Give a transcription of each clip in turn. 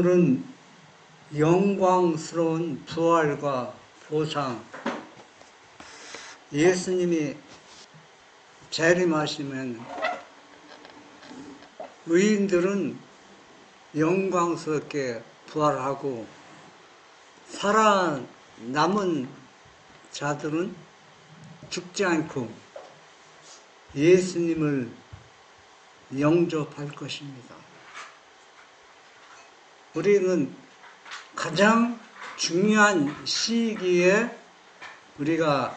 오늘은 영광스러운 부활과 보상, 예수님이 재림하시면 의인들은 영광스럽게 부활하고 살아남은 자들은 죽지 않고 예수님을 영접할 것입니다. 우리는 가장 중요한 시기에 우리가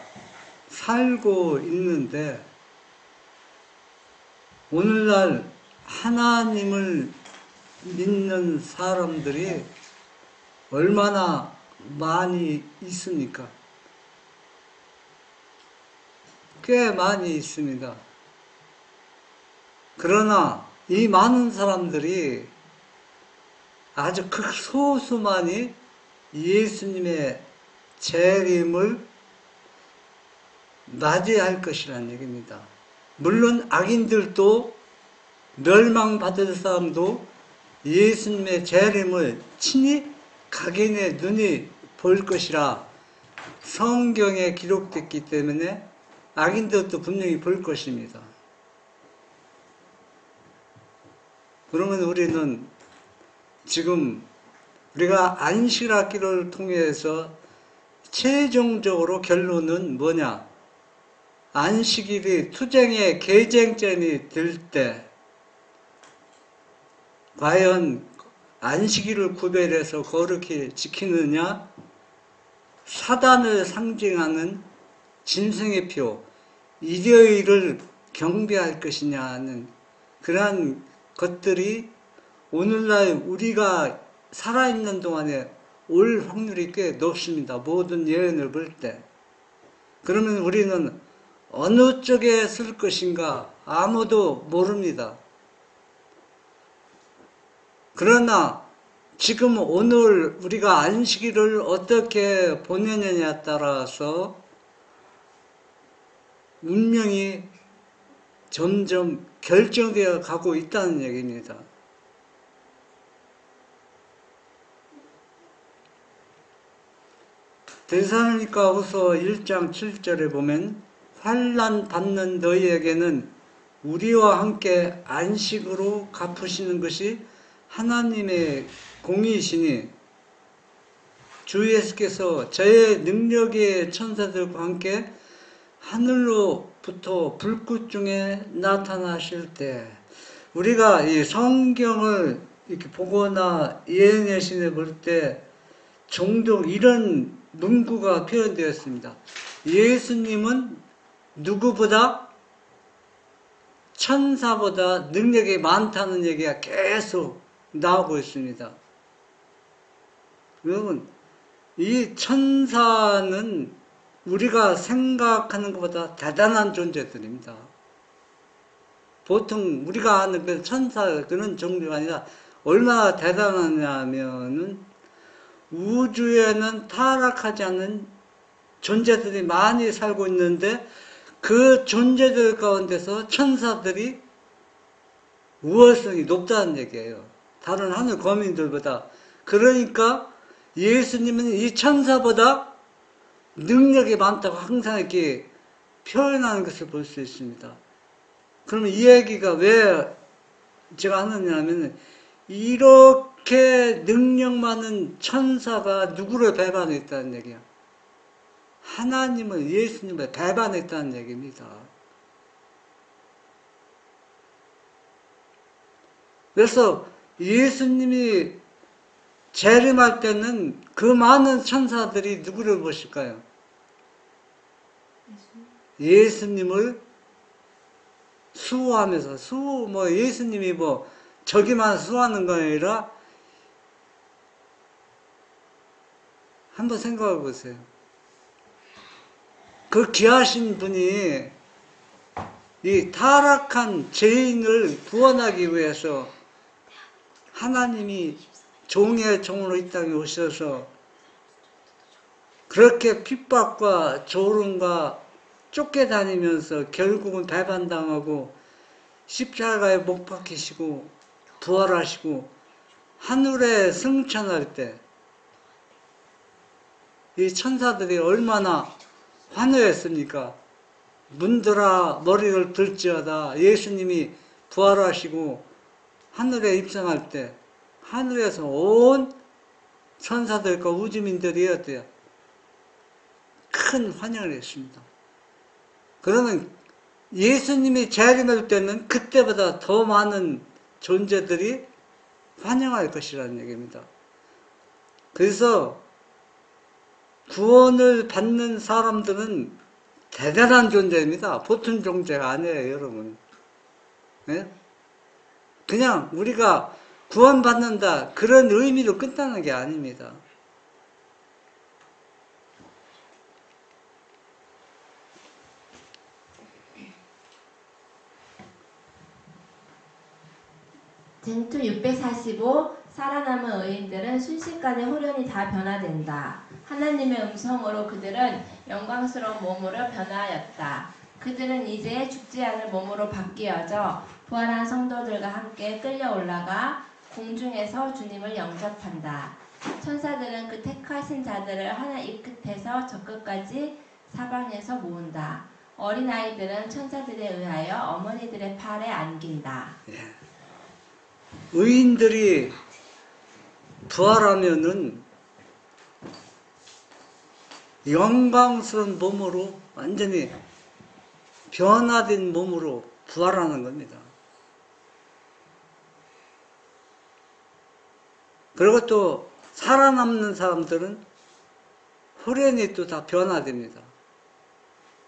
살고 있는데, 오늘날 하나님을 믿는 사람들이 얼마나 많이 있습니까? 꽤 많이 있습니다. 그러나 이 많은 사람들이 아주 극소수만이 예수님의 재림을 맞이할 것이라는 얘기입니다. 물론 악인들도, 멸망받을 사람도 예수님의 재림을 친히 각인의 눈이 볼 것이라 성경에 기록됐기 때문에 악인들도 분명히 볼 것입니다. 그러면 우리는 지금 우리가 안식일학기를 통해서 최종적으로 결론은 뭐냐? 안식일이 투쟁의 계쟁점이 될 때 과연 안식일을 구별해서 거룩히 지키느냐, 사단을 상징하는 짐승의 표, 일요일을 경배할 것이냐는 그러한 것들이 오늘날 우리가 살아있는 동안에 올 확률이 꽤 높습니다. 모든 예언을 볼 때. 그러면 우리는 어느 쪽에 쓸 것인가 아무도 모릅니다. 그러나 지금 오늘 우리가 안식일을 어떻게 보내느냐에 따라서 운명이 점점 결정되어 가고 있다는 얘기입니다. 데살로니가후서 1장 7절에 보면 환난 받는 너희에게는 우리와 함께 안식으로 갚으시는 것이 하나님의 공의이시니 주 예수께서 저의 능력의 천사들과 함께 하늘로부터 불꽃 중에 나타나실 때, 우리가 이 성경을 이렇게 보거나 예언의 신을 볼 때 종종 이런 문구가 표현되었습니다. 예수님은 누구보다, 천사보다 능력이 많다는 얘기가 계속 나오고 있습니다. 여러분, 이 천사는 우리가 생각하는 것보다 대단한 존재들입니다. 보통 우리가 아는 그 천사 그런 종류가 아니라 얼마나 대단하냐면은 우주에는 타락하지 않는 존재들이 많이 살고 있는데 그 존재들 가운데서 천사들이 우월성이 높다는 얘기예요. 다른 하늘 거민들보다. 그러니까 예수님은 이 천사보다 능력이 많다고 항상 이렇게 표현하는 것을 볼 수 있습니다. 그러면 이 얘기가 왜 제가 하느냐면, 이렇게 능력 많은 천사가 누구를 배반했다는 얘기야? 하나님을, 예수님을 배반했다는 얘기입니다. 그래서 예수님이 재림할 때는 그 많은 천사들이 누구를 보실까요? 예수님을 수호하면서, 예수님이 저기만 수호하는 거 아니라, 한번 생각해 보세요. 그 귀하신 분이 이 타락한 죄인을 구원하기 위해서 하나님이 종의 종으로 이 땅에 오셔서 그렇게 핍박과 조롱과 쫓겨다니면서 결국은 배반당하고 십자가에 못 박히시고 부활하시고 하늘에 승천할 때 이 천사들이 얼마나 환호했습니까? 문들아 머리를 들지어다. 예수님이 부활하시고 하늘에 입성할 때 하늘에서 온 천사들과 우주민들이 어때요? 큰 환영을 했습니다. 그러면 예수님이 재림할 때는 그때보다 더 많은 존재들이 환영할 것이라는 얘기입니다. 그래서 구원을 받는 사람들은 대단한 존재입니다. 보통 존재가 아니에요, 여러분. 네? 그냥 우리가 구원받는다 그런 의미로 끝나는 게 아닙니다. 쟁투 645 살아남은 의인들은 순식간에 홀연히 다 변화된다. 하나님의 음성으로 그들은 영광스러운 몸으로 변화하였다. 그들은 이제 죽지 않을 몸으로 바뀌어져 부활한 성도들과 함께 끌려 올라가 공중에서 주님을 영접한다. 천사들은 그 택하신 자들을 하늘 이 끝에서 저 끝까지 사방에서 모은다. 어린아이들은 천사들에 의하여 어머니들의 팔에 안긴다. 예. 의인들이 부활하면은 영광스러운 몸으로 완전히 변화된 몸으로 부활하는 겁니다. 그리고 또 살아남는 사람들은 호련히 또 다 변화됩니다.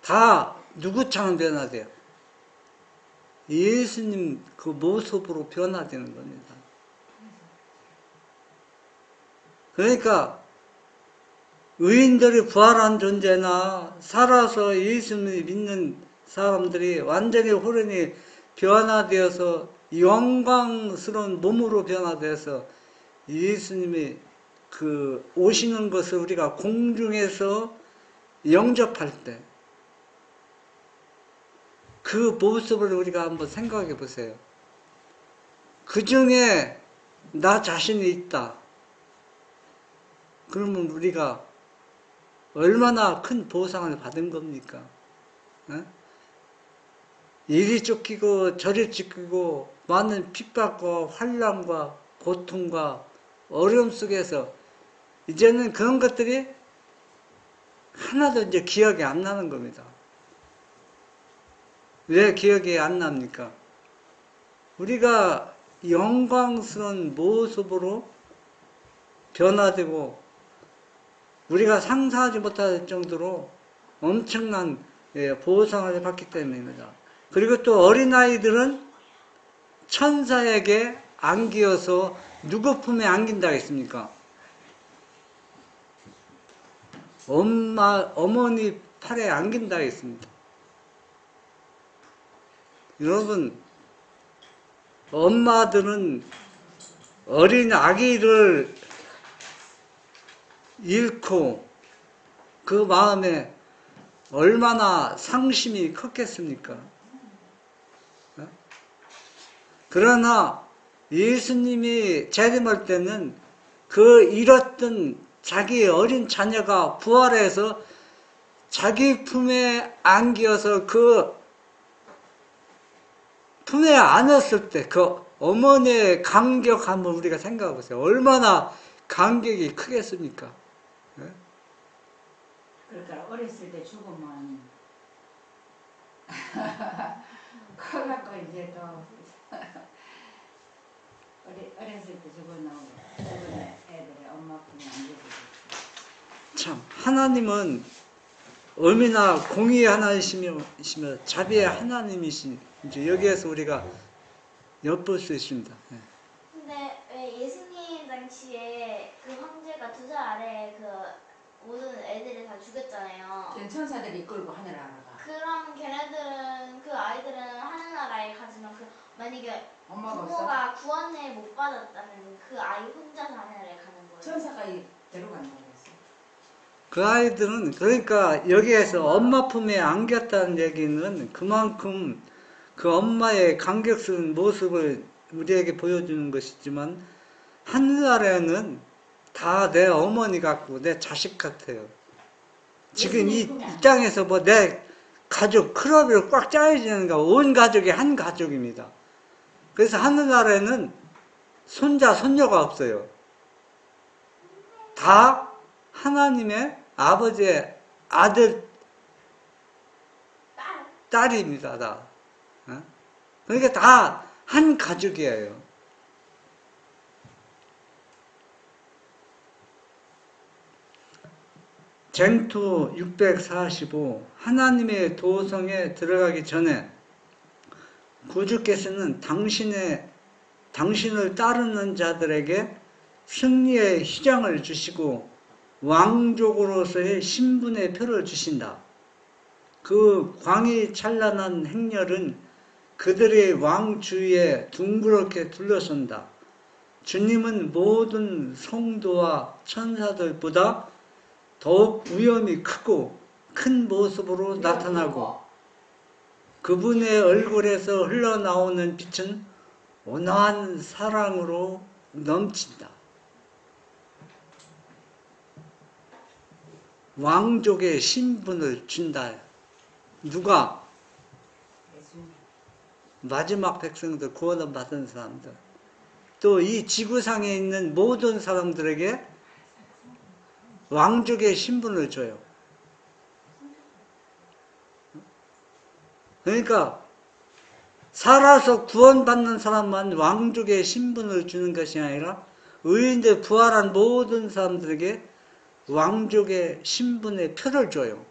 다 누구처럼 변화돼요? 예수님 그 모습으로 변화되는 겁니다. 그러니까 의인들이 부활한 존재나 살아서 예수님을 믿는 사람들이 완전히 호련히 변화되어서 영광스러운 몸으로 변화돼서 예수님이 그 오시는 것을 우리가 공중에서 영접할 때 그 모습을 우리가 한번 생각해 보세요. 그 중에 나 자신이 있다. 그러면 우리가 얼마나 큰 보상을 받은 겁니까? 에? 이리 쫓기고 저리 쫓기고 많은 핍박과 환난과 고통과 어려움 속에서 이제는 그런 것들이 하나도 이제 기억이 안 나는 겁니다. 왜 기억이 안 납니까? 우리가 영광스러운 모습으로 변화되고 우리가 상상하지 못할 정도로 엄청난 보상을 받기 때문입니다. 그리고 또 어린아이들은 천사에게 안기어서 누구 품에 안긴다 했습니까? 어머니 팔에 안긴다 했습니다. 여러분, 엄마들은 어린 아기를 잃고 그 마음에 얼마나 상심이 컸겠습니까? 그러나 예수님이 재림할 때는 그 잃었던 자기의 어린 자녀가 부활해서 자기 품에 안겨서 그 품에 안았을 때 그 어머니의 감격함을 우리가 생각해 보세요. 얼마나 감격이 크겠습니까? 네? 그러니까 어렸을 때 죽으면 커갖고 이제 또 어렸을 때 죽은 애들의 엄마 품에 안겨주고. 참 하나님은 얼마나 공의의 하나님이시며 자비의 하나님이신 이제 여기에서 우리가 엿볼 수 있습니다. 네. 근데 왜 예수님 당시에 그 황제가 두 살 아래에 그 모든 애들을 다 죽였잖아요. 천사들이 이끌고 하늘 알아가. 그럼 걔네들은 그 아이들은 하늘나라에 가지만 그 만약에 엄마가 부모가 구원을 못 받았다면 그 아이 혼자서 하늘나라에 가는 거예요. 천사가 데려간다고 했어. 그 아이들은 그러니까 여기에서 엄마 품에 안겼다는 얘기는 그만큼 그 엄마의 감격스러운 모습을 우리에게 보여주는 것이지만 하늘나라에는 다 내 어머니 같고 내 자식 같아요. 지금 이 땅에서 뭐 내 가족 클럽을 꽉 짜여지는가 온 가족이 한 가족입니다. 그래서 하늘나라에는 손자 손녀가 없어요. 다 하나님의 아버지의 아들 딸입니다. 다. 어? 그러니까 다 한 가족이에요. 쟁투 645 하나님의 도성에 들어가기 전에 구주께서는 당신을 따르는 자들에게 승리의 휘장을 주시고 왕족으로서의 신분의 표를 주신다. 그 광이 찬란한 행렬은 그들의 왕 주위에 둥그렇게 둘러선다. 주님은 모든 성도와 천사들보다 더욱 위엄이 크고 큰 모습으로 나타나고 그분의 얼굴에서 흘러나오는 빛은 온화한 사랑으로 넘친다. 왕족의 신분을 준다. 누가? 마지막 백성들, 구원을 받은 사람들. 또 이 지구상에 있는 모든 사람들에게 왕족의 신분을 줘요. 그러니까 살아서 구원받는 사람만 왕족의 신분을 주는 것이 아니라 의인들 부활한 모든 사람들에게 왕족의 신분의 표를 줘요.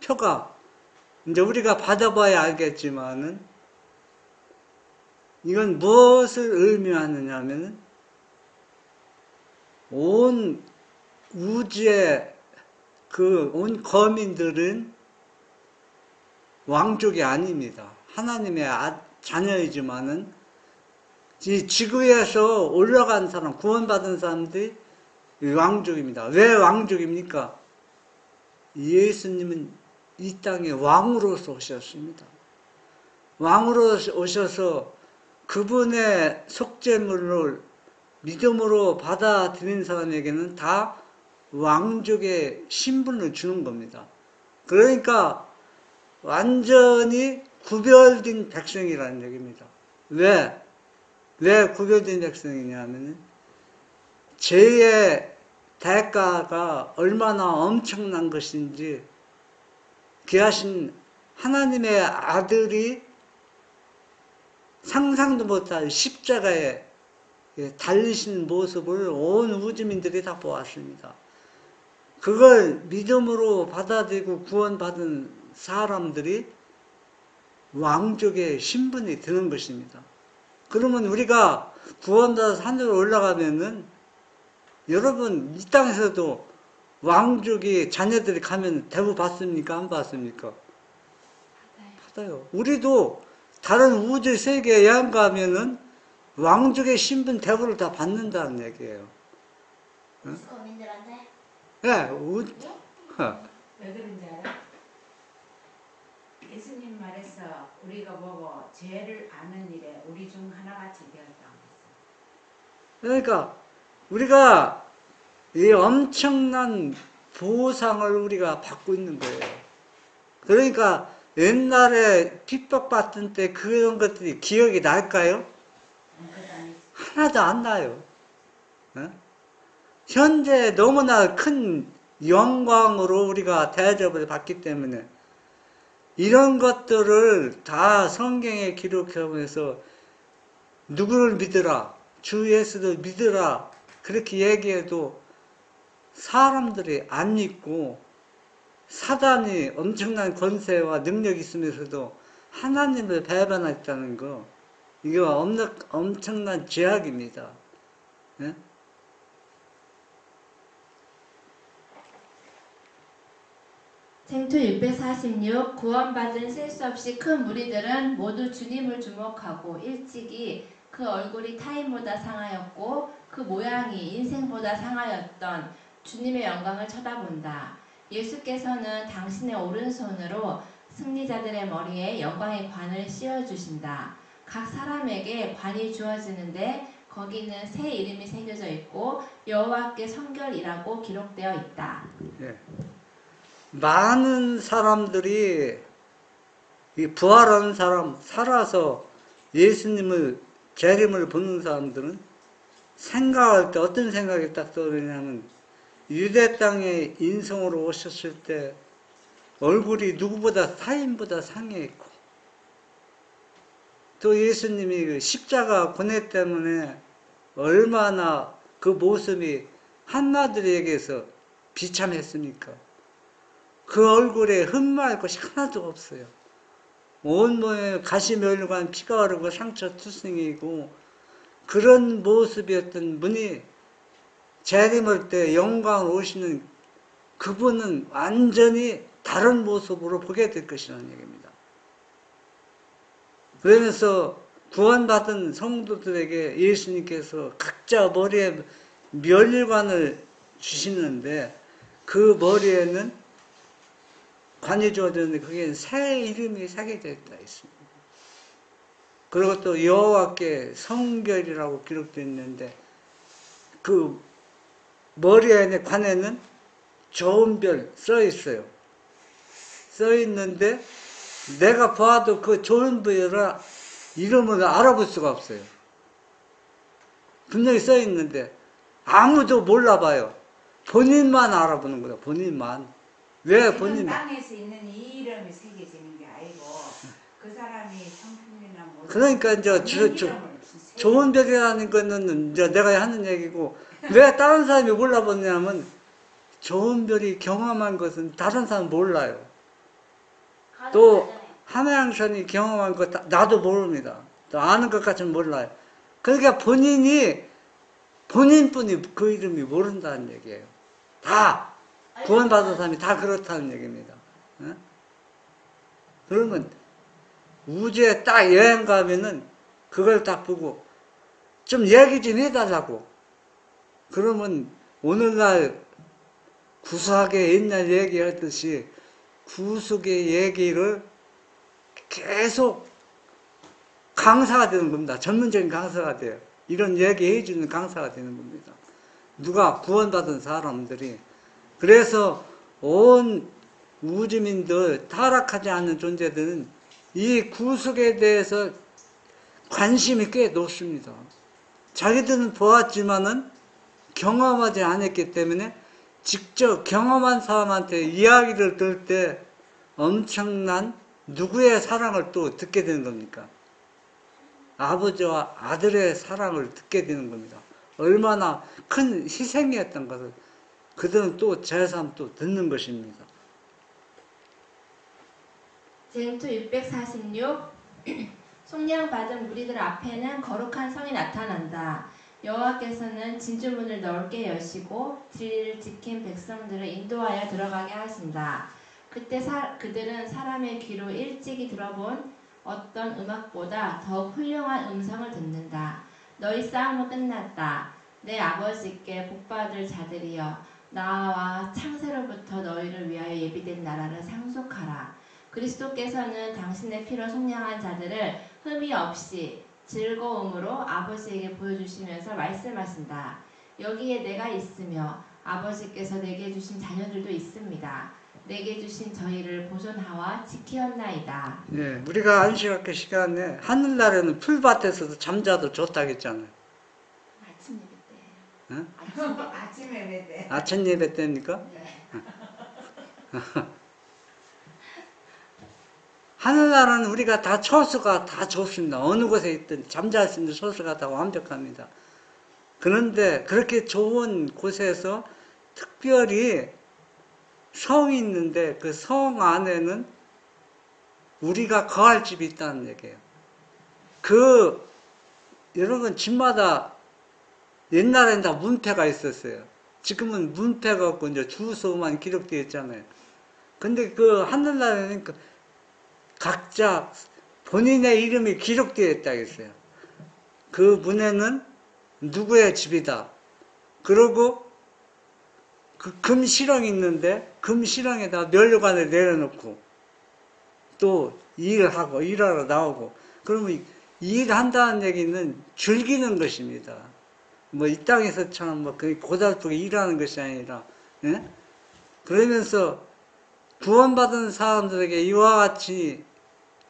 표가 이제 우리가 받아봐야 알겠지만은 이건 무엇을 의미하느냐 하면은 온 우주의 그 온 거민들은 왕족이 아닙니다. 하나님의 자녀이지만은 이 지구에서 올라간 사람, 구원받은 사람들이 왕족입니다. 왜 왕족입니까? 예수님은 이 땅에 왕으로서 오셨습니다. 왕으로 오셔서 그분의 속죄물을 믿음으로 받아들인 사람에게는 다 왕족의 신분을 주는 겁니다. 그러니까 완전히 구별된 백성이라는 얘기입니다. 왜 구별된 백성이냐 하면 죄의 대가가 얼마나 엄청난 것인지 귀하신 하나님의 아들이 상상도 못할 십자가에 달리신 모습을 온 우주민들이 다 보았습니다. 그걸 믿음으로 받아들이고 구원받은 사람들이 왕족의 신분이 드는 것입니다. 그러면 우리가 구원받아서 하늘로 올라가면은 여러분 이 땅에서도 왕족이 자녀들이 가면 대우 받습니까? 안 받습니까? 받아요. 우리도 다른 우주 세계에 여행 가면은 왕족의 신분 대우를 다 받는다는 얘기예요. 거민들한테? 네, 왜 그런지 알아? 예수님 말했어. 우리가 보고 죄를 아는 일에 우리 중 하나같이 되었다. 그러니까 우리가 이 엄청난 보상을 우리가 받고 있는 거예요. 그러니까 옛날에 핍박받던 때 그런 것들이 기억이 날까요? 하나도 안 나요. 어? 현재 너무나 큰 영광으로 우리가 대접을 받기 때문에 이런 것들을 다 성경에 기록하면서 누구를 믿으라, 주 예수를 믿으라 그렇게 얘기해도 사람들이 안 믿고 사단이 엄청난 권세와 능력이 있으면서도 하나님을 배반했다는 거 이거 엄청난 죄악입니다. 예? 생투 646 구원받은 셀 수 없이 큰 무리들은 모두 주님을 주목하고 일찍이 그 얼굴이 타인보다 상하였고 그 모양이 인생보다 상하였던 주님의 영광을 쳐다본다. 예수께서는 당신의 오른손으로 승리자들의 머리에 영광의 관을 씌워주신다. 각 사람에게 관이 주어지는데 거기는 새 이름이 새겨져 있고 여호와께 성결이라고 기록되어 있다. 예. 많은 사람들이 이 부활한 사람, 살아서 예수님을 재림을 보는 사람들은 생각할 때 어떤 생각이 딱 떠오르냐면 유대 땅에 인성으로 오셨을 때 얼굴이 누구보다 타인보다 상해 있고 또 예수님이 그 십자가 고뇌 때문에 얼마나 그 모습이 한나들에게서 비참했습니까? 그 얼굴에 흠말 것이 하나도 없어요. 온몸에 가시멸관 피가 흐르고 상처 투성이고 그런 모습이었던 분이 재림할 때 영광을 오시는 그분은 완전히 다른 모습으로 보게 될 것이라는 얘기입니다. 그러면서 구원받은 성도들에게 예수님께서 각자 머리에 멸관을 주시는데 그 머리에는 관이 주어졌는데 그게 새 이름이 새겨져 있다 했습니다. 그리고 또 여호와께 성결이라고 기록되어 있는데 그 머리에 관에는 좋은 별 써 있어요. 써 있는데 내가 봐도 그 좋은 별이라 이름을 알아볼 수가 없어요. 분명히 써 있는데 아무도 몰라봐요. 본인만 알아보는 거다. 본인만. 왜 본인만? 땅에서 있는 이 이름이 새겨지는 게 아니고 그 사람이 성품이나 뭐 그러니까 이제 좋은 별이라는 거는 이제 내가 하는 얘기고 왜 다른 사람이 몰라보냐면 좋은 별이 경험한 것은 다른 사람 몰라요. 또 함양선이 경험한 것 나도 모릅니다. 또 아는 것 같지는 몰라요. 그러니까 본인이 본인뿐이 그 이름이 모른다는 얘기예요. 다 구원받은 사람이 다 그렇다는 얘기입니다. 어? 그러면 우주에 딱 여행 가면은 그걸 딱 보고 좀 얘기 좀 해달라고. 그러면 오늘날 구수하게 옛날 얘기했듯이 구속의 얘기를 계속 강사가 되는 겁니다. 전문적인 강사가 돼요. 이런 얘기 해주는 강사가 되는 겁니다. 누가 구원받은 사람들이. 그래서 온 우주민들, 타락하지 않는 존재들은 이 구속에 대해서 관심이 꽤 높습니다. 자기들은 보았지만은 경험하지 않았기 때문에 직접 경험한 사람한테 이야기를 들을 때 엄청난 누구의 사랑을 또 듣게 되는 겁니까? 아버지와 아들의 사랑을 듣게 되는 겁니다. 얼마나 큰 희생이었던 것을 그들은 또 제삼 또 듣는 것입니다. 쟁투 646 속량받은 무리들 앞에는 거룩한 성이 나타난다. 여호와께서는 진주문을 넓게 여시고 진리를 지킨 백성들을 인도하여 들어가게 하신다. 그때 그들은 사람의 귀로 일찍이 들어본 어떤 음악보다 더욱 훌륭한 음성을 듣는다. 너희 싸움은 끝났다. 내 아버지께 복받을 자들이여 나와 창세로부터 너희를 위하여 예비된 나라를 상속하라. 그리스도께서는 당신의 피로 속량한 자들을 흠이 없이 즐거움으로 아버지에게 보여주시면서 말씀하신다. 여기에 내가 있으며 아버지께서 내게 주신 자녀들도 있습니다. 내게 주신 저희를 보존하와 지키었나이다. 예, 우리가 안식학교 시간에 하늘나라는 풀밭에서도 잠자도 좋다고 했잖아요. 아침 예배 때. 응? 아침 예배 때. 아침 예배 때입니까? 네. 하늘나라는 우리가 다 처수가 다 좋습니다. 어느 곳에 있든 잠잘 수 있는 처수가 다 완벽합니다. 그런데 그렇게 좋은 곳에서 특별히 성이 있는데 그 성 안에는 우리가 거할 집이 있다는 얘기예요. 여러분 집마다 옛날에는 다 문패가 있었어요. 지금은 문패가 없고 이제 주소만 기록되어 있잖아요. 근데 그 하늘나라에는 각자 본인의 이름이 기록되어 있다고 했어요. 그 문에는 누구의 집이다. 그리고 그 금시렁이 있는데 금시렁에다 멸관을 내려놓고 또 일하러 나오고 그러면 일한다는 얘기는 즐기는 것입니다. 뭐 이 땅에서처럼 뭐 고달프게 일하는 것이 아니라, 예? 그러면서 구원받은 사람들에게 이와 같이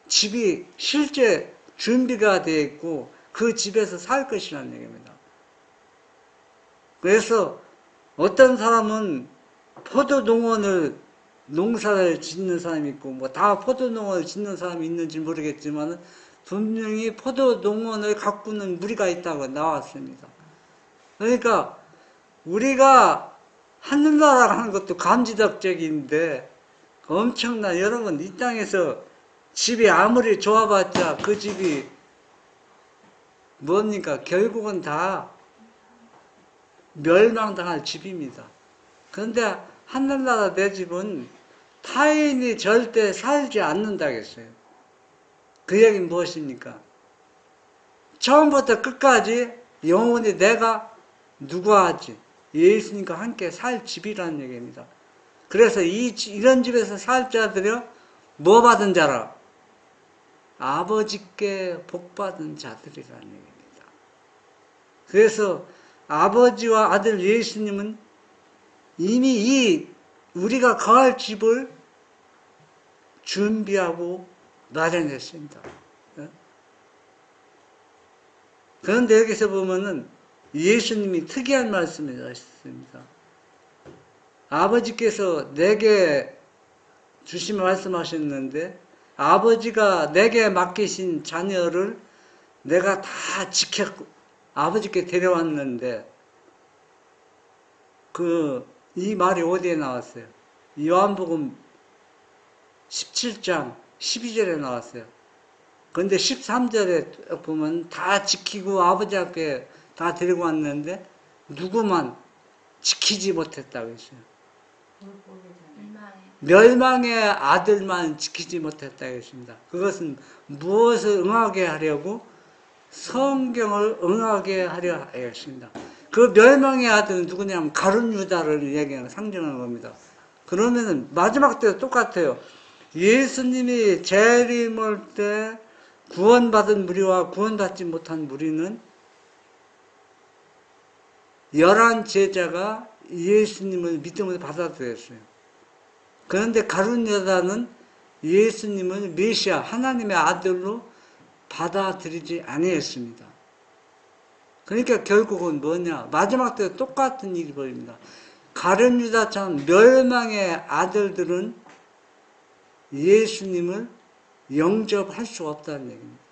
집이 실제 준비가 되어 있고 그 집에서 살 것이라는 얘기입니다. 그래서 어떤 사람은 포도농원을 농사를 짓는 사람이 있고 뭐 다 포도농원을 짓는 사람이 있는지 모르겠지만 분명히 포도농원을 가꾸는 무리가 있다고 나왔습니다. 그러니까 우리가 하늘나라 하는 것도 감지덕적인데 엄청난, 여러분 이 땅에서 집이 아무리 좋아봤자 그 집이 뭡니까? 결국은 다 멸망당할 집입니다. 그런데 하늘나라 내 집은 타인이 절대 살지 않는다겠어요. 그 얘기는 무엇입니까? 처음부터 끝까지 영원히 내가 누구와 하지? 예수님과 함께 살 집이라는 얘기입니다. 그래서 이런 집에서 살 자들이요, 뭐 받은 자라? 아버지께 복 받은 자들이라는 얘기입니다. 그래서 아버지와 아들 예수님은 이미 우리가 거할 집을 준비하고 마련했습니다. 그런데 여기서 보면은 예수님이 특이한 말씀을 하셨습니다. 아버지께서 내게 주시며 말씀하셨는데 아버지가 내게 맡기신 자녀를 내가 다 지켰고 아버지께 데려왔는데 이 말이 어디에 나왔어요? 요한복음 17장 12절에 나왔어요. 그런데 13절에 보면 다 지키고 아버지 앞에 다 데리고 왔는데 누구만 지키지 못했다고 했어요. 멸망의 아들만 지키지 못했다고 했습니다. 그것은 무엇을 응하게 하려고? 성경을 응하게 하려 하였습니다. 그 멸망의 아들은 누구냐면 가룟 유다를 얘기하는, 상징하는 겁니다. 그러면은 마지막 때도 똑같아요. 예수님이 재림할 때 구원받은 무리와 구원받지 못한 무리는 11 제자가 예수님을 믿음으로 받아들였어요. 그런데 가룟 유다는 예수님을 메시아, 하나님의 아들로 받아들이지 아니했습니다. 그러니까 결국은 뭐냐? 마지막 때 똑같은 일이 벌입니다. 가룟 유다처럼 멸망의 아들들은 예수님을 영접할 수 없다는 얘기입니다.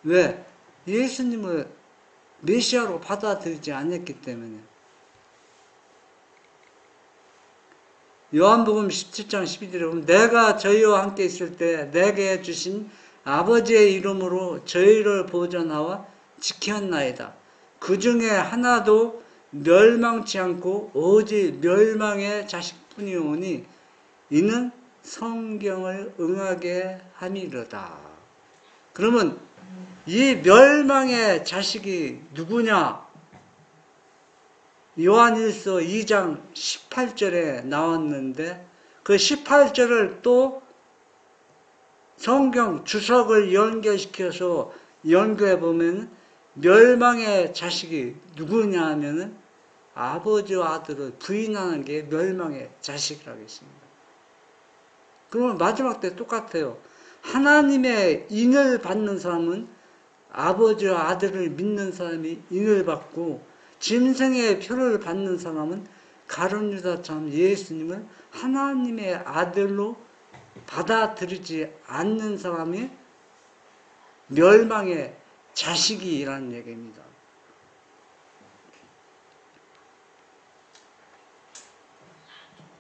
왜? 예수님을 메시아로 받아들이지 않았기 때문에. 요한복음 17장 12절에 보면 내가 저희와 함께 있을 때 내게 주신 아버지의 이름으로 저희를 보존하와 지켰나이다. 그 중에 하나도 멸망치 않고 오직 멸망의 자식뿐이오니 이는 성경을 응하게 함이로다. 그러면 이 멸망의 자식이 누구냐? 요한일서 2장 18절에 나왔는데 그 18절을 또 성경 주석을 연결시켜서 연구해 보면 멸망의 자식이 누구냐 하면은 아버지와 아들을 부인하는 게 멸망의 자식이라고 했습니다. 그러면 마지막 때 똑같아요. 하나님의 인을 받는 사람은 아버지와 아들을 믿는 사람이 인을 받고 짐승의 표를 받는 사람은 가룟 유다처럼 예수님을 하나님의 아들로 받아들이지 않는 사람이 멸망의 자식이라는 얘기입니다.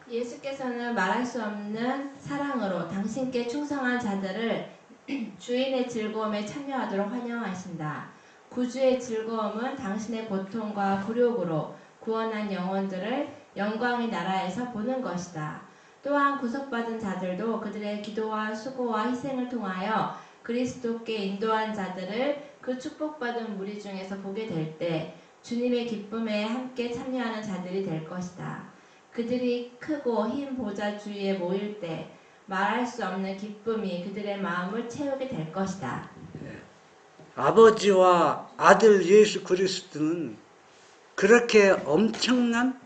예수께서는 말할 수 없는 사랑으로 당신께 충성한 자들을 주인의 즐거움에 참여하도록 환영하신다. 구주의 즐거움은 당신의 고통과 굴욕으로 구원한 영혼들을 영광의 나라에서 보는 것이다. 또한 구속받은 자들도 그들의 기도와 수고와 희생을 통하여 그리스도께 인도한 자들을 그 축복받은 무리 중에서 보게 될 때 주님의 기쁨에 함께 참여하는 자들이 될 것이다. 그들이 크고 흰 보좌 주위에 모일 때 말할 수 없는 기쁨이 그들의 마음을 채우게 될 것이다. 아버지와 아들 예수 그리스도는 그렇게 엄청난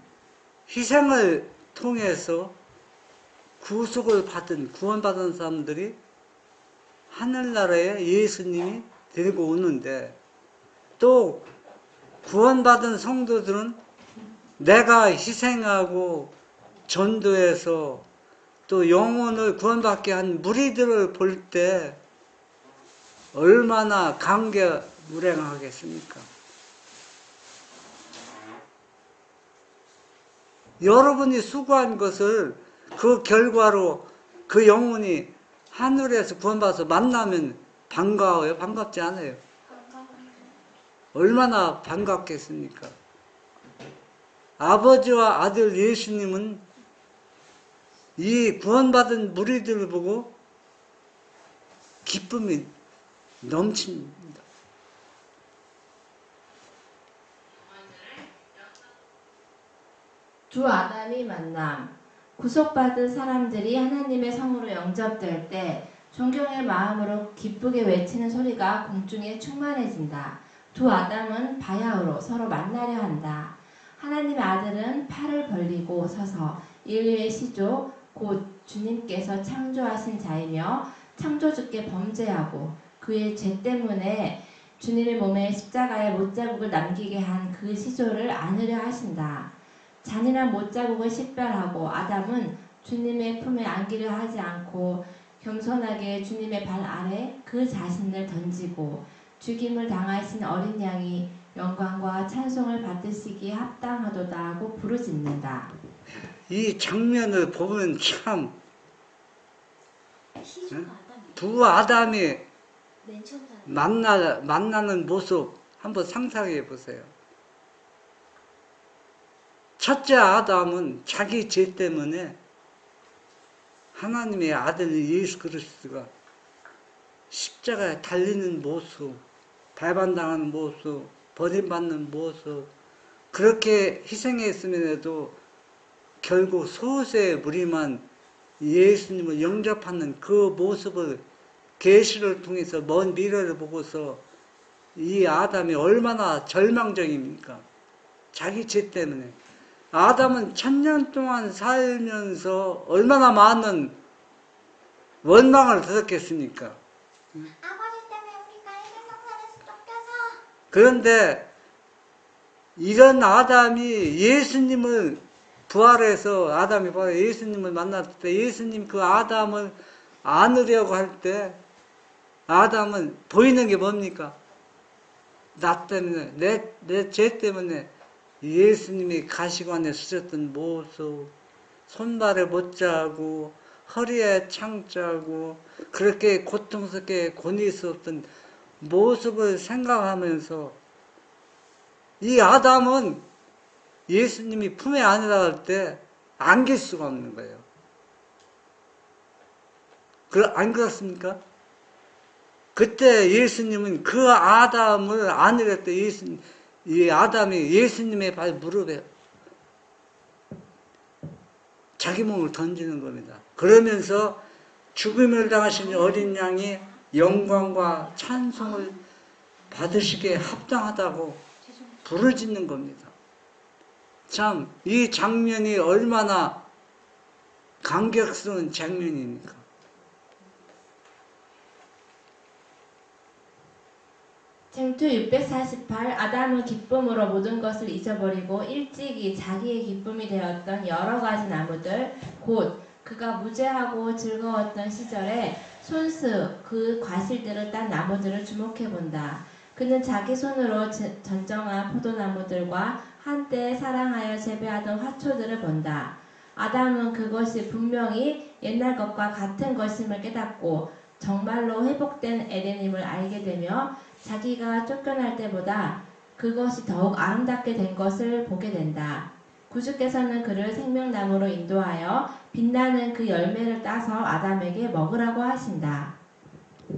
희생을 통해서 구속을 받은, 구원받은 사람들이 하늘나라에 예수님이 데리고 오는데, 또 구원받은 성도들은 내가 희생하고 전도해서 또 영혼을 구원받게 한 무리들을 볼 때 얼마나 감개무량하겠습니까? 여러분이 수고한 것을 그 결과로 그 영혼이 하늘에서 구원받아서 만나면 반가워요? 반갑지 않아요? 얼마나 반갑겠습니까? 아버지와 아들 예수님은 이 구원받은 무리들을 보고 기쁨이 넘칩니다. 두 아담이 만남. 구속받은 사람들이 하나님의 성으로 영접될 때 존경의 마음으로 기쁘게 외치는 소리가 공중에 충만해진다. 두 아담은 바야흐로 서로 만나려 한다. 하나님의 아들은 팔을 벌리고 서서 인류의 시조 곧 주님께서 창조하신 자이며 창조주께 범죄하고 그의 죄 때문에 주님의 몸에 십자가에 못자국을 남기게 한 그 시조를 안으려 하신다. 잔인한 못자국을 식별하고 아담은 주님의 품에 안기려 하지 않고 겸손하게 주님의 발 아래 그 자신을 던지고 죽임을 당하신 어린 양이 영광과 찬송을 받으시기에 합당하도다 하고 부르짖는다. 이 장면을 보면 참 시조가 아담이 두 아담이 맨 처음 사는 만나는 모습 한번 상상해 보세요. 첫째 아담은 자기 죄 때문에 하나님의 아들 예수 그리스도가 십자가에 달리는 모습, 배반당하는 모습, 버림받는 모습, 그렇게 희생했음에도 결국 소수의 무리만 예수님을 영접하는 그 모습을 계시를 통해서 먼 미래를 보고서 이 아담이 얼마나 절망적입니까? 자기 죄 때문에. 아담은 1000년 동안 살면서 얼마나 많은 원망을 들었겠습니까? 아버지 때문에 우리가 에덴 동산에서 쫓겨서 그런데 이런 아담이 예수님을 부활해서 아담이 부활해 예수님을 만났을 때 예수님 그 아담을 안으려고 할 때 아담은 보이는 게 뭡니까? 나 때문에 내 죄 때문에 예수님이 가시관에 쓰셨던 모습, 손발에 못자고 허리에 창자고 그렇게 고통스럽게 고뇌스럽던 모습을 생각하면서 이 아담은 예수님이 품에 안으라 할 때 안길 수가 없는 거예요. 안 그렇습니까? 그때 예수님은 그 아담을 안으려 때 이 아담이 예수님의 발 무릎에 자기 몸을 던지는 겁니다. 그러면서 죽음을 당하신 어린 양이 영광과 찬송을 받으시기에 합당하다고 부르짖는 겁니다. 참, 이 장면이 얼마나 감격스러운 장면입니까? 쟁투 648 아담은 기쁨으로 모든 것을 잊어버리고 일찍이 자기의 기쁨이 되었던 여러 가지 나무들 곧 그가 무죄하고 즐거웠던 시절에 손수 그 과실들을 딴 나무들을 주목해본다. 그는 자기 손으로 전정한 포도나무들과 한때 사랑하여 재배하던 화초들을 본다. 아담은 그것이 분명히 옛날 것과 같은 것임을 깨닫고 정말로 회복된 에덴임을 알게 되며 자기가 쫓겨날 때보다 그것이 더욱 아름답게 된 것을 보게 된다. 구주께서는 그를 생명나무로 인도하여 빛나는 그 열매를 따서 아담에게 먹으라고 하신다.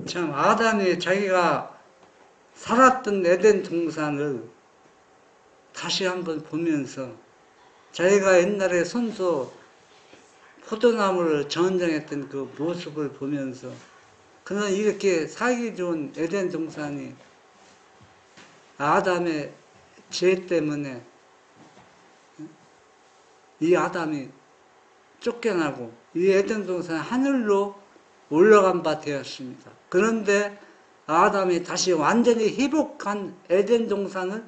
참, 아담이 자기가 살았던 에덴 동산을 다시 한번 보면서 자기가 옛날에 손수 포도나무를 전정했던 그 모습을 보면서 그는 이렇게 살기 좋은 에덴 동산이 아담의 죄 때문에 이 아담이 쫓겨나고 이 에덴 동산이 하늘로 올라간 바 되었습니다. 그런데 아담이 다시 완전히 회복한 에덴 동산을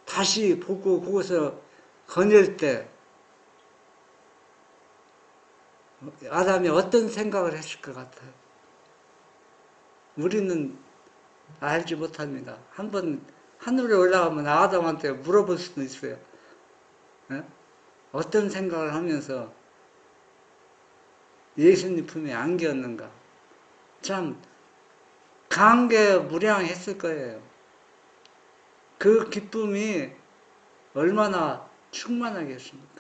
다시 보고 거기서 거닐 때 아담이 어떤 생각을 했을 것 같아요? 우리는 알지 못합니다. 한번 하늘에 올라가면 아담한테 물어볼 수도 있어요. 예? 어떤 생각을 하면서 예수님 품에 안겼는가? 참 감개무량했을 거예요. 그 기쁨이 얼마나 충만하겠습니까?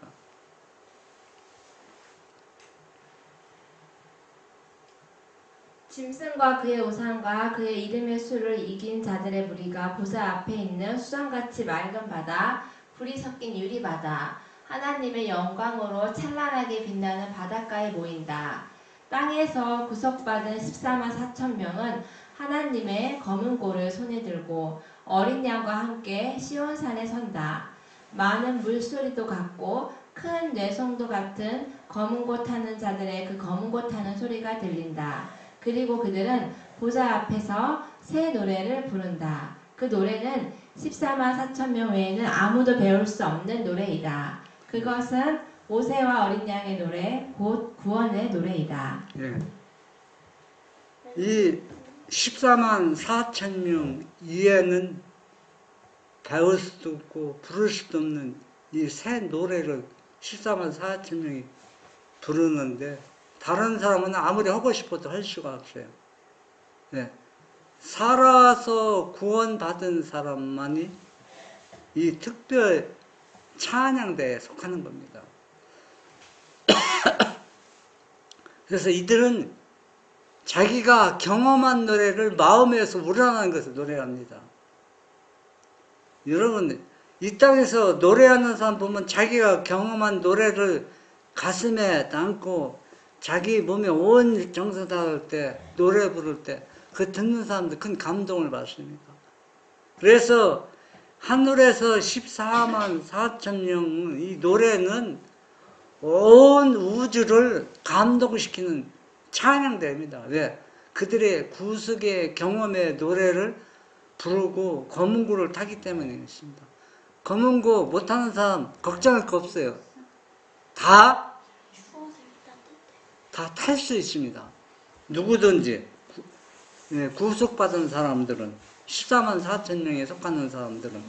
짐승과 그의 우상과 그의 이름의 수를 이긴 자들의 무리가 보좌 앞에 있는 수정같이 맑은 바다, 불이 섞인 유리바다, 하나님의 영광으로 찬란하게 빛나는 바닷가에 모인다. 땅에서 구속받은 14만 4천 명은 하나님의 검은 고를 손에 들고 어린 양과 함께 시온산에 선다. 많은 물소리도 같고 큰 뇌성도 같은 검은 고 타는 자들의 그 검은 고 타는 소리가 들린다. 그리고 그들은 보좌 앞에서 새 노래를 부른다. 그 노래는 14만 4천 명 외에는 아무도 배울 수 없는 노래이다. 그것은 모세와 어린 양의 노래, 곧 구원의 노래이다. 예. 이 14만 4천 명 이해는 배울 수도 없고 부를 수도 없는 이 새 노래를 14만 4천 명이 부르는데 다른 사람은 아무리 하고 싶어도 할 수가 없어요. 예. 살아서 구원받은 사람만이 이 특별 찬양대에 속하는 겁니다. 그래서 이들은 자기가 경험한 노래를 마음에서 우러나는 것을 노래합니다. 여러분, 이 땅에서 노래하는 사람 보면 자기가 경험한 노래를 가슴에 담고 자기 몸에 온 정성 다할 때, 노래 부를 때, 그 듣는 사람들 큰 감동을 받습니다. 그래서 하늘에서 14만 4천 명, 이 노래는 온 우주를 감동시키는 찬양대입니다. 왜? 그들의 구속의 경험의 노래를 부르고 검은고를 타기 때문이었습니다. 검은고 못하는 사람 걱정할 거 없어요. 다 탈 수 있습니다. 누구든지 구속받은 사람들은 14만 4천 명에 속하는 사람들은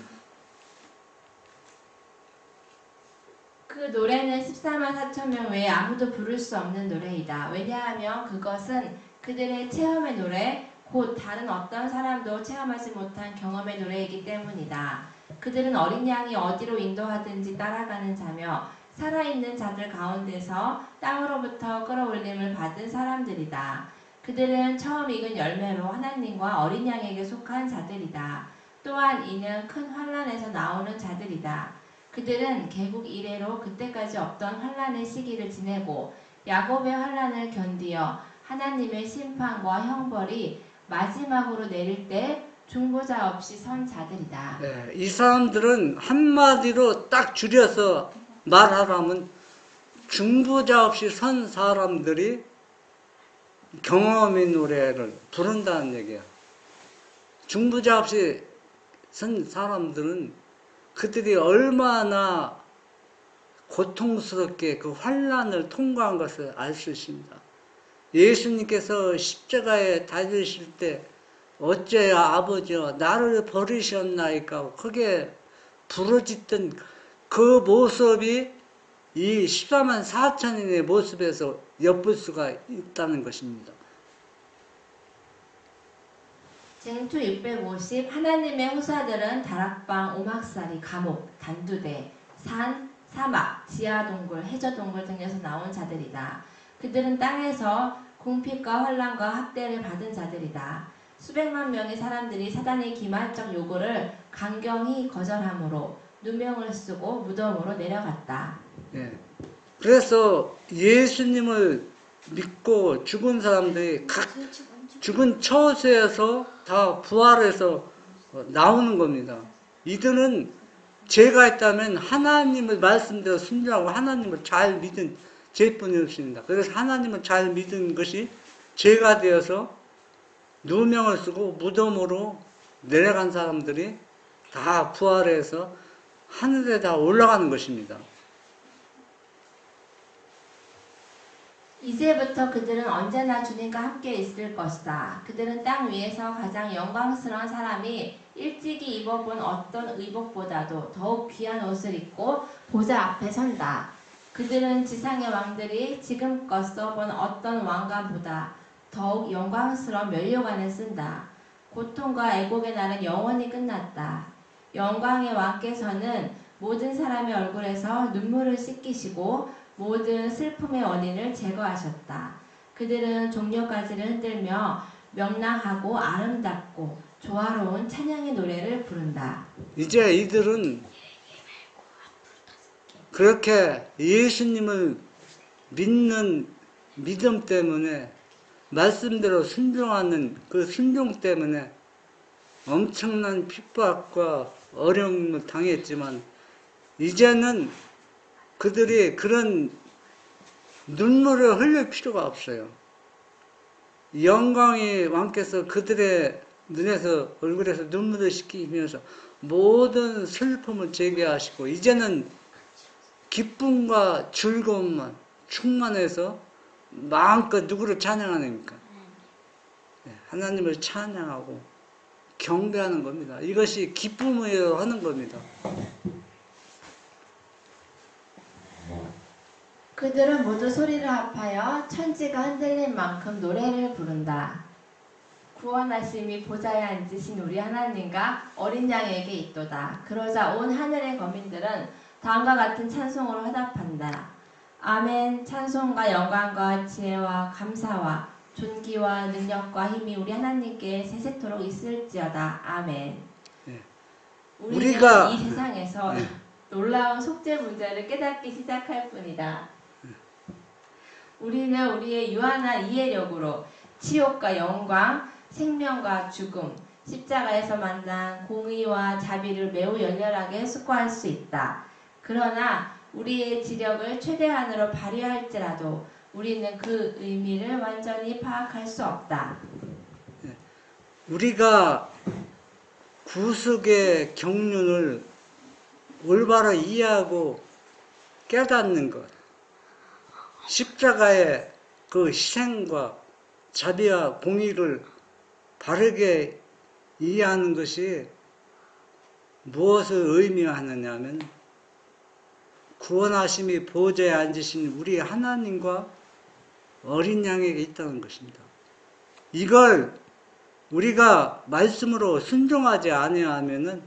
그 노래는 14만 4천 명 외에 아무도 부를 수 없는 노래이다. 왜냐하면 그것은 그들의 체험의 노래, 곧 다른 어떤 사람도 체험하지 못한 경험의 노래이기 때문이다. 그들은 어린 양이 어디로 인도하든지 따라가는 자며 살아있는 자들 가운데서 땅으로부터 끌어올림을 받은 사람들이다. 그들은 처음 익은 열매로 하나님과 어린 양에게 속한 자들이다. 또한 이는 큰 환난에서 나오는 자들이다. 그들은 개국 이래로 그때까지 없던 환난의 시기를 지내고 야곱의 환난을 견디어 하나님의 심판과 형벌이 마지막으로 내릴 때 중보자 없이 선 자들이다. 네, 이 사람들은 한마디로 딱 줄여서 말하라면 중보자 없이 선 사람들이 경험의 노래를 부른다는 얘기야. 중보자 없이 선 사람들은 그들이 얼마나 고통스럽게 그 환난을 통과한 것을 알 수 있습니다. 예수님께서 십자가에 달리실 때 어째야 아버지여 나를 버리셨나이까 크게 부르짖던 그 모습이 이 14만 4천인의 모습에서 엿볼 수가 있다는 것입니다. 쟁투 650 하나님의 후사들은 다락방, 오막살이, 감옥, 단두대, 산, 사막, 지하동굴, 해저동굴 등에서 나온 자들이다. 그들은 땅에서 궁핍과 환난과 학대를 받은 자들이다. 수백만 명의 사람들이 사단의 기만적 요구를 강경히 거절함으로 누명을 쓰고 무덤으로 내려갔다. 예. 그래서 예수님을 믿고 죽은 사람들이 각 죽은 처소에서 다 부활해서 나오는 겁니다. 이들은 죄가 있다면 하나님의 말씀대로 순종하고 하나님을 잘 믿은 죄뿐이 없습니다. 그래서 하나님을 잘 믿은 것이 죄가 되어서 누명을 쓰고 무덤으로 내려간 사람들이 다 부활해서 하늘에 다 올라가는 것입니다. 이제부터 그들은 언제나 주님과 함께 있을 것이다. 그들은 땅 위에서 가장 영광스러운 사람이 일찍이 입어본 어떤 의복보다도 더욱 귀한 옷을 입고 보좌 앞에 선다. 그들은 지상의 왕들이 지금껏 써본 어떤 왕관보다 더욱 영광스러운 면류관을 쓴다. 고통과 애곡의 날은 영원히 끝났다. 영광의 왕께서는 모든 사람의 얼굴에서 눈물을 씻기시고 모든 슬픔의 원인을 제거하셨다. 그들은 종려가지를 흔들며 명랑하고 아름답고 조화로운 찬양의 노래를 부른다. 이제 이들은 그렇게 예수님을 믿는 믿음 때문에 말씀대로 순종하는 그 순종 때문에 엄청난 핍박과 어려움을 당했지만 이제는 그들이 그런 눈물을 흘릴 필요가 없어요. 영광의 왕께서 그들의 눈에서 얼굴에서 눈물을 씻기면서 모든 슬픔을 제거하시고 이제는 기쁨과 즐거움만 충만해서 마음껏 누구를 찬양하니까 하나님을 찬양하고 경배하는 겁니다. 이것이 기쁨이에요 하는 겁니다. 그들은 모두 소리를 합하여 천지가 흔들릴 만큼 노래를 부른다. 구원하심이 보좌에 앉으신 우리 하나님과 어린 양에게 있도다. 그러자 온 하늘의 거민들은 다음과 같은 찬송으로 화답한다. 아멘. 찬송과 영광과 지혜와 감사와 존귀와 능력과 힘이 우리 하나님께 세세토록 있을지어다. 아멘. 네. 우리는 우리가 이 세상에서 놀라운 속죄 문제를 깨닫기 시작할 뿐이다. 우리는 우리의 유한한 이해력으로 치욕과 영광, 생명과 죽음, 십자가에서 만난 공의와 자비를 매우 열렬하게 숙고할 수 있다. 그러나 우리의 지력을 최대한으로 발휘할지라도 우리는 그 의미를 완전히 파악할 수 없다. 우리가 구속의 경륜을 올바로 이해하고 깨닫는 것, 십자가의 그 희생과 자비와 공의를 바르게 이해하는 것이 무엇을 의미하느냐 하면 구원하심이 보좌에 앉으신 우리 하나님과 어린 양에게 있다는 것입니다. 이걸 우리가 말씀으로 순종하지 아니하면은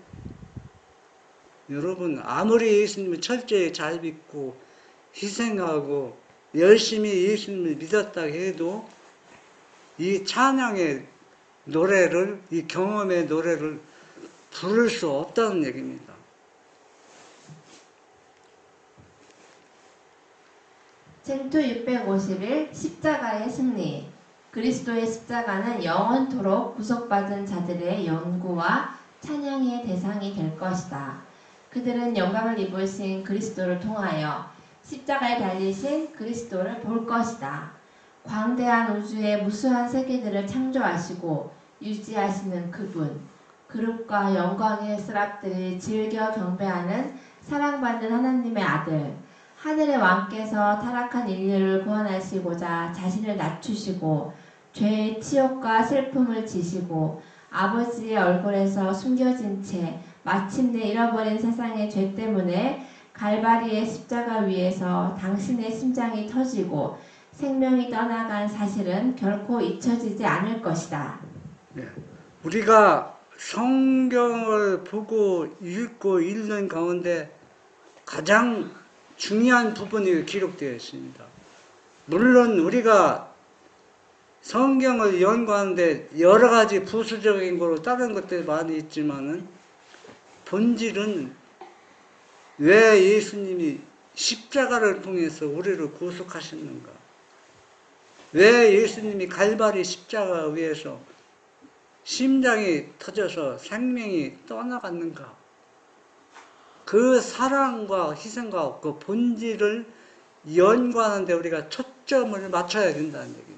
여러분 아무리 예수님을 철저히 잘 믿고 희생하고 열심히 예수님을 믿었다 해도 이 찬양의 노래를 이 경험의 노래를 부를 수 없다는 얘기입니다. 쟁투 651 십자가의 승리. 그리스도의 십자가는 영원토록 구속받은 자들의 연구와 찬양의 대상이 될 것이다. 그들은 영광을 입으신 그리스도를 통하여 십자가에 달리신 그리스도를 볼 것이다. 광대한 우주의 무수한 세계들을 창조하시고 유지하시는 그분, 그룹과 영광의 스랍들이 즐겨 경배하는 사랑받는 하나님의 아들, 하늘의 왕께서 타락한 인류를 구원하시고자 자신을 낮추시고 죄의 치욕과 슬픔을 지시고 아버지의 얼굴에서 숨겨진 채 마침내 잃어버린 세상의 죄 때문에 갈바리의 십자가 위에서 당신의 심장이 터지고 생명이 떠나간 사실은 결코 잊혀지지 않을 것이다. 네. 우리가 성경을 보고 읽고 읽는 가운데 가장 중요한 부분이 기록되어 있습니다. 물론 우리가 성경을 연구하는데 여러 가지 부수적인 거로 다른 것들이 많이 있지만은 본질은 왜 예수님이 십자가를 통해서 우리를 구속하셨는가? 왜 예수님이 갈바리 십자가 위에서 심장이 터져서 생명이 떠나갔는가? 그 사랑과 희생과 그 본질을 연구하는 데 우리가 초점을 맞춰야 된다는 얘기입니다.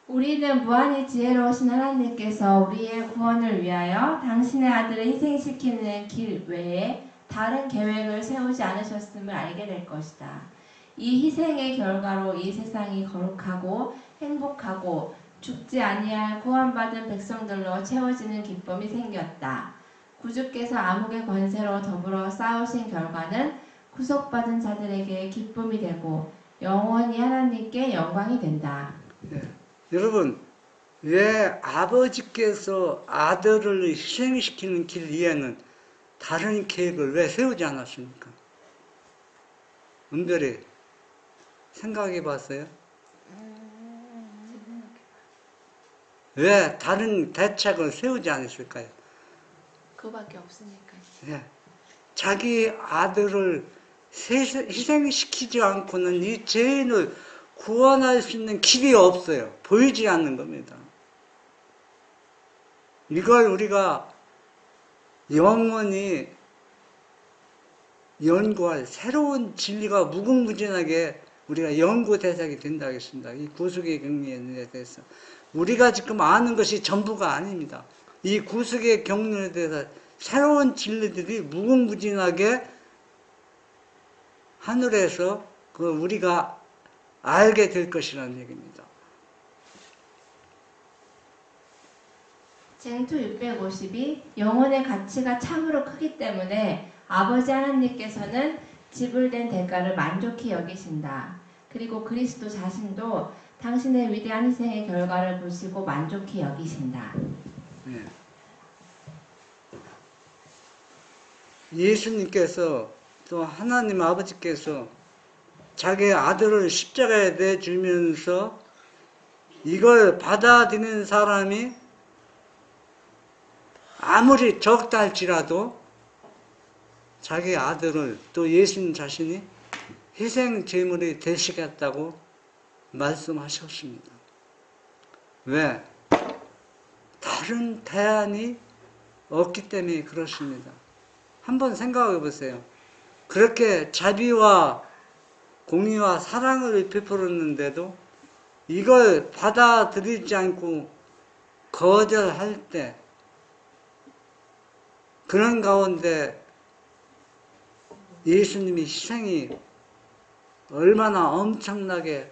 우리는 무한히 지혜로우신 하나님께서 우리의 구원을 위하여 당신의 아들을 희생시키는 길 외에 다른 계획을 세우지 않으셨음을 알게 될 것이다. 이 희생의 결과로 이 세상이 거룩하고 행복하고 죽지 아니할 구원받은 백성들로 채워지는 기쁨이 생겼다. 구주께서 암흑의 권세로 더불어 싸우신 결과는 구속받은 자들에게 기쁨이 되고 영원히 하나님께 영광이 된다. 네. 여러분, 왜 아버지께서 아들을 희생시키는 길 위에는 다른 계획을 왜 세우지 않았습니까? 은별이 생각해 봤어요? 왜 다른 대책을 세우지 않았을까요? 그거밖에 없으니까. 예. 자기 아들을 희생시키지 않고는 이 죄인을 구원할 수 있는 길이 없어요. 보이지 않는 겁니다. 이걸 우리가 영원히 연구할 새로운 진리가 무궁무진하게 우리가 연구 대상이 된다 하겠습니다. 이 구속의 경륜에 대해서. 우리가 지금 아는 것이 전부가 아닙니다. 이 구속의 경륜에 대해서 새로운 진리들이 무궁무진하게 하늘에서 우리가 알게 될 것이라는 얘기입니다. 쟁투 652 영혼의 가치가 참으로 크기 때문에 아버지 하나님께서는 지불된 대가를 만족히 여기신다. 그리고 그리스도 자신도 당신의 위대한 희생의 결과를 보시고 만족히 여기신다. 네. 예수님께서 또 하나님 아버지께서 자기 아들을 십자가에 내주면서 이걸 받아들이는 사람이 아무리 적다 할지라도 자기 아들을 또 예수님 자신이 희생 제물이 되시겠다고 말씀하셨습니다. 왜? 다른 대안이 없기 때문에 그렇습니다. 한번 생각해 보세요. 그렇게 자비와 공의와 사랑을 베풀었는데도 이걸 받아들이지 않고 거절할 때 그런 가운데 예수님의 희생이 얼마나 엄청나게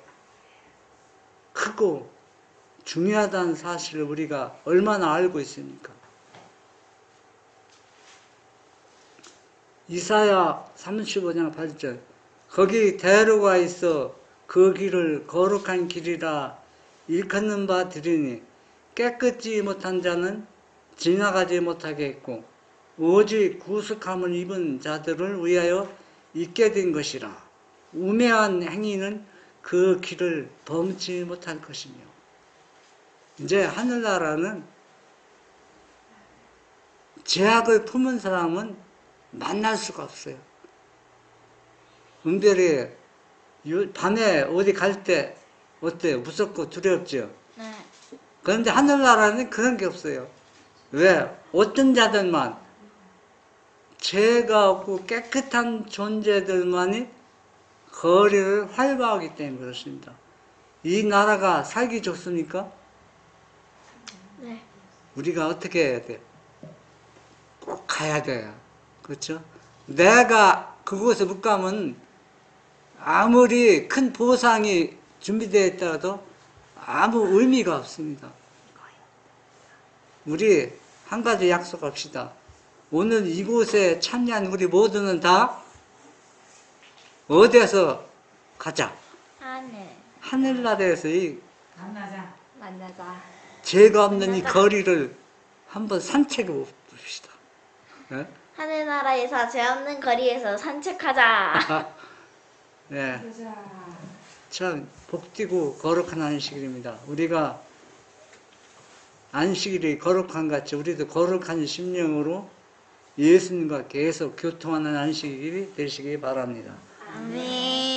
크고 중요하다는 사실을 우리가 얼마나 알고 있습니까? 이사야 35장 8절 거기 대로가 있어 그 길을 거룩한 길이라 일컫는 바 들으니 깨끗지 못한 자는 지나가지 못하게 했고 오직 구속함을 입은 자들을 위하여 있게 된 것이라. 우매한 행위는 그 길을 범치 못할 것이며. 이제 하늘나라는 죄악을 품은 사람은 만날 수가 없어요. 은별이 밤에 어디 갈 때 어때요? 무섭고 두렵죠? 네. 그런데 하늘나라는 그런 게 없어요. 왜? 어떤 자들만 죄가 없고 깨끗한 존재들만이 거리를 활보하기 때문에 그렇습니다. 이 나라가 살기 좋습니까? 네. 우리가 어떻게 해야 돼? 꼭 가야 돼요. 그렇죠? 내가 그곳에 못 가면 아무리 큰 보상이 준비되어 있더라도 아무 의미가 없습니다. 우리 한 가지 약속합시다. 오늘 이곳에 참여한 우리 모두는 다 어디에서 가자? 하늘. 하늘나라에서 이 만나자. 만나자. 죄가 없는 이 거리를 한번 산책해 봅시다. 네? 하늘나라에서 죄 없는 거리에서 산책하자. 네. 보자. 참 복되고 거룩한 안식일입니다. 우리가 안식일이 거룩한 같이 우리도 거룩한 심령으로 예수님과 계속 교통하는 안식일이 되시기 바랍니다. 아멘.